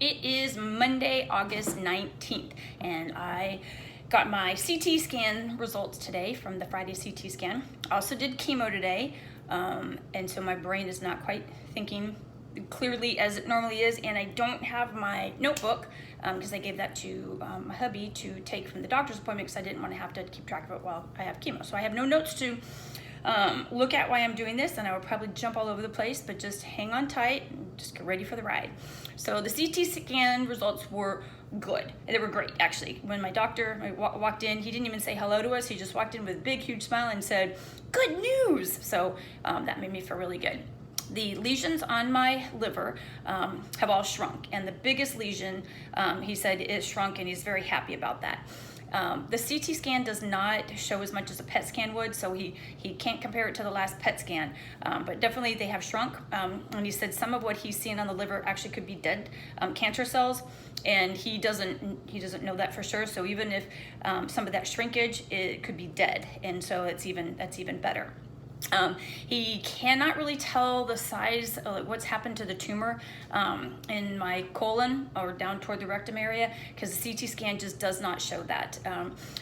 It is Monday, August 19th, and I got my CT scan results today from the Friday CT scan. Also did chemo today, and so my brain is not quite thinking clearly as it normally is, and I don't have my notebook because I gave that to my hubby to take from the doctor's appointment because I didn't want to have to keep track of it while I have chemo. So I have no notes to look at why I'm doing this, and I will probably jump all over the place, but just hang on tight and just get ready for the ride. So the CT scan results were good. They were great, actually. When my doctor walked in, he didn't even say hello to us. He just walked in with a big, huge smile and said, "Good news." So that made me feel really good. The lesions on my liver have all shrunk, and the biggest lesion, he said, is shrunk, and he's very happy about that. The CT scan does not show as much as a PET scan would, so he can't compare it to the last PET scan, but definitely they have shrunk, and he said some of what he's seen on the liver actually could be dead cancer cells, and he doesn't know that for sure. So even if some of that shrinkage, it could be dead, and so that's even better. He cannot really tell the size of what's happened to the tumor in my colon or down toward the rectum area, because the CT scan just does not show that.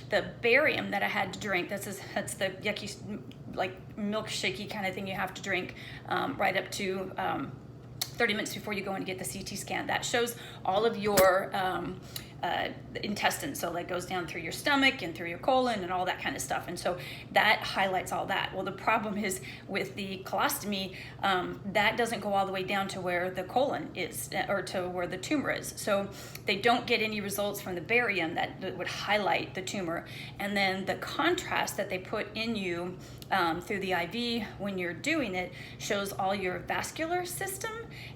The barium that I had to drink, that's the yucky, like milkshakey kind of thing you have to drink right up to 30 minutes before you go in to get the CT scan. That shows all of your intestines, so that goes down through your stomach and through your colon and all that kind of stuff, and so that highlights all that. Well, the problem is with the colostomy, that doesn't go all the way down to where the colon is or to where the tumor is, so they don't get any results from the barium that would highlight the tumor. And then the contrast that they put in you through the IV when you're doing it shows all your vascular system,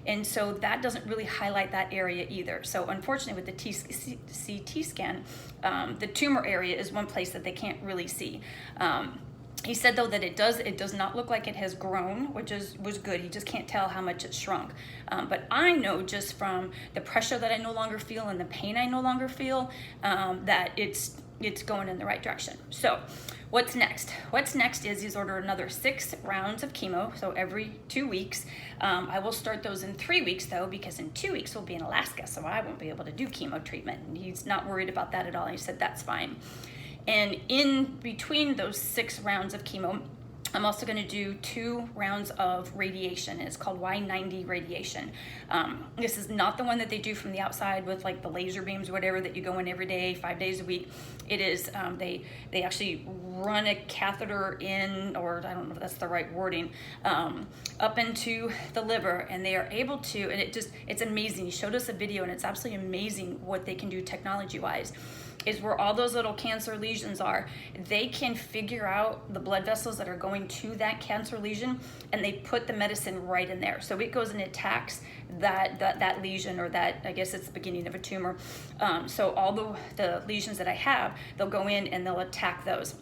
and so that doesn't really highlight that area either. So unfortunately with the CT scan, the tumor area is one place that they can't really see. He said though that it does not look like it has grown, which was good. He just can't tell how much it's shrunk. But I know just from the pressure that I no longer feel and the pain I no longer feel, that it's going in the right direction. So what's next? What's next is he's ordered another 6 rounds of chemo, so every 2 weeks. I will start those in 3 weeks though, because in 2 weeks we'll be in Alaska, so I won't be able to do chemo treatment. And he's not worried about that at all. He said that's fine. And in between those 6 rounds of chemo, I'm also going to do 2 rounds of radiation. It's called Y90 radiation. This is not the one that they do from the outside with like the laser beams or whatever that you go in every day, 5 days a week. It is, they actually run a catheter in, or I don't know if that's the right wording, up into the liver, and they are able to, and it's amazing. He showed us a video, and it's absolutely amazing what they can do technology-wise. Is where all those little cancer lesions are. They can figure out the blood vessels that are going to that cancer lesion, and they put the medicine right in there. So it goes and attacks that lesion, or that, I guess it's the beginning of a tumor. So all the lesions that I have, they'll go in and they'll attack those.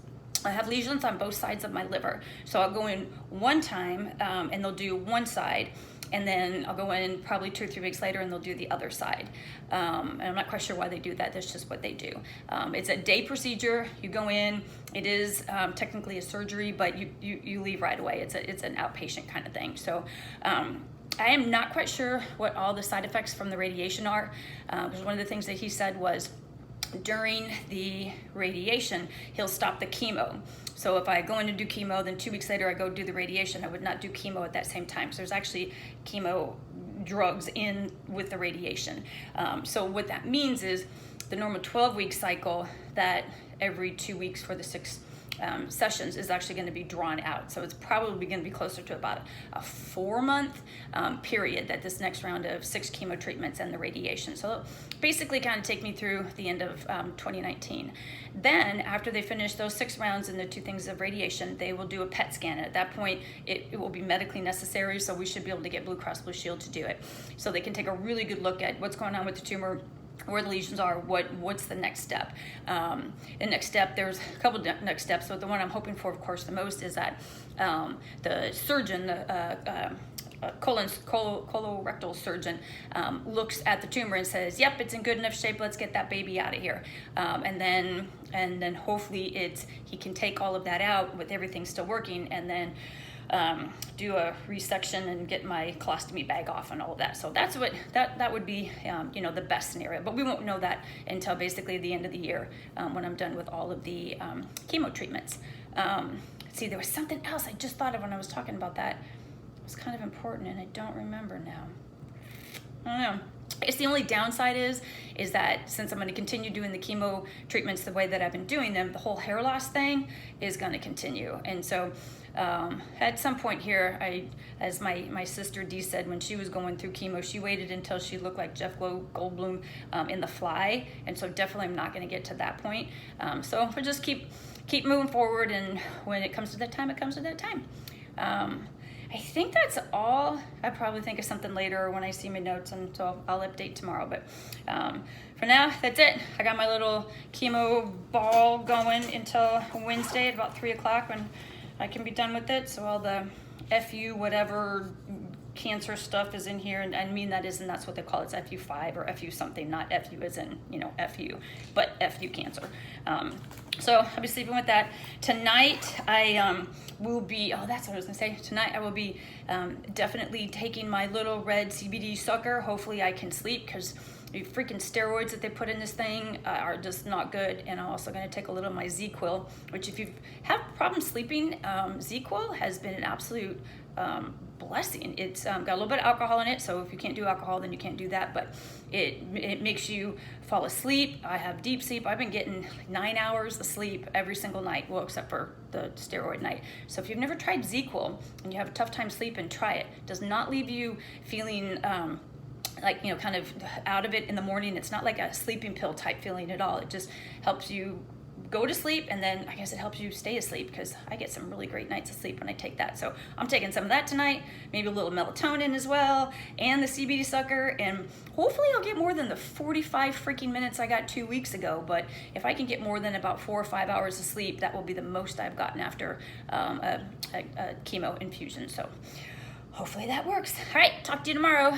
I have lesions on both sides of my liver. So I'll go in one time and they'll do one side, and then I'll go in probably 2 or 3 weeks later and they'll do the other side. And I'm not quite sure why they do that. That's just what they do. It's a day procedure. You go in. It is technically a surgery, but you leave right away. It's an outpatient kind of thing. So I am not quite sure what all the side effects from the radiation are. Because one of the things that he said was during the radiation, he'll stop the chemo. So if I go in to do chemo, then 2 weeks later I go do the radiation, I would not do chemo at that same time. So there's actually chemo drugs in with the radiation. So what that means is the normal 12-week cycle, that every 2 weeks for the 6 sessions is actually going to be drawn out. So it's probably going to be closer to about a 4-month period, that this next round of 6 chemo treatments and the radiation. So it'll basically kind of take me through the end of 2019. Then after they finish those 6 rounds and the 2 things of radiation, they will do a PET scan. At that point, it will be medically necessary, so we should be able to get Blue Cross Blue Shield to do it. So they can take a really good look at what's going on with the tumor, where the lesions are, what's the next step. The next step, there's a couple next steps, but the one I'm hoping for, of course, the most is that the surgeon, colorectal surgeon, looks at the tumor and says, yep, it's in good enough shape, let's get that baby out of here. And then hopefully he can take all of that out with everything still working, and then do a resection and get my colostomy bag off and all of that. So that's what that would be, you know, the best scenario. But we won't know that until basically the end of the year, when I'm done with all of the chemo treatments. See, there was something else I just thought of when I was talking about that. It was kind of important, and I don't remember now. I don't know. It's the only downside is that since I'm going to continue doing the chemo treatments the way that I've been doing them, the whole hair loss thing is going to continue. And so at some point here, as my sister Dee said, when she was going through chemo, she waited until she looked like Jeff Goldblum in The Fly. And so definitely I'm not going to get to that point. So we'll just keep moving forward, and when it comes to that time, it comes to that time. I think that's all. I probably think of something later when I see my notes, and so I'll update tomorrow. But for now, that's it. I got my little chemo ball going until Wednesday at about 3 o'clock when I can be done with it. So all the FU whatever cancer stuff is in here, and I mean that is, and that's what they call it. It's FU5 or FU something, not FU as in, you know, FU, but FU cancer. So I'll be sleeping with that. Tonight I will be, oh, that's what I was gonna say. Tonight I will be definitely taking my little red CBD sucker. Hopefully I can sleep, because the freaking steroids that they put in this thing are just not good. And I'm also gonna take a little of my ZzzQuil, which if you have problems sleeping, ZzzQuil has been an absolute blessing. It's got a little bit of alcohol in it, so if you can't do alcohol, then you can't do that, but it makes you fall asleep. I have deep sleep. I've been getting like 9 hours of sleep every single night, well, except for the steroid night. So if you've never tried ZzzQuil and you have a tough time sleeping, try it. It does not leave you feeling like, you know, kind of out of it in the morning. It's not like a sleeping pill type feeling at all. It just helps you go to sleep, and then I guess it helps you stay asleep, because I get some really great nights of sleep when I take that. So I'm taking some of that tonight, maybe a little melatonin as well, and the CBD sucker, and hopefully I'll get more than the 45 freaking minutes I got 2 weeks ago. But if I can get more than about 4 or 5 hours of sleep, that will be the most I've gotten after a chemo infusion. So hopefully that works. All right, talk to you tomorrow.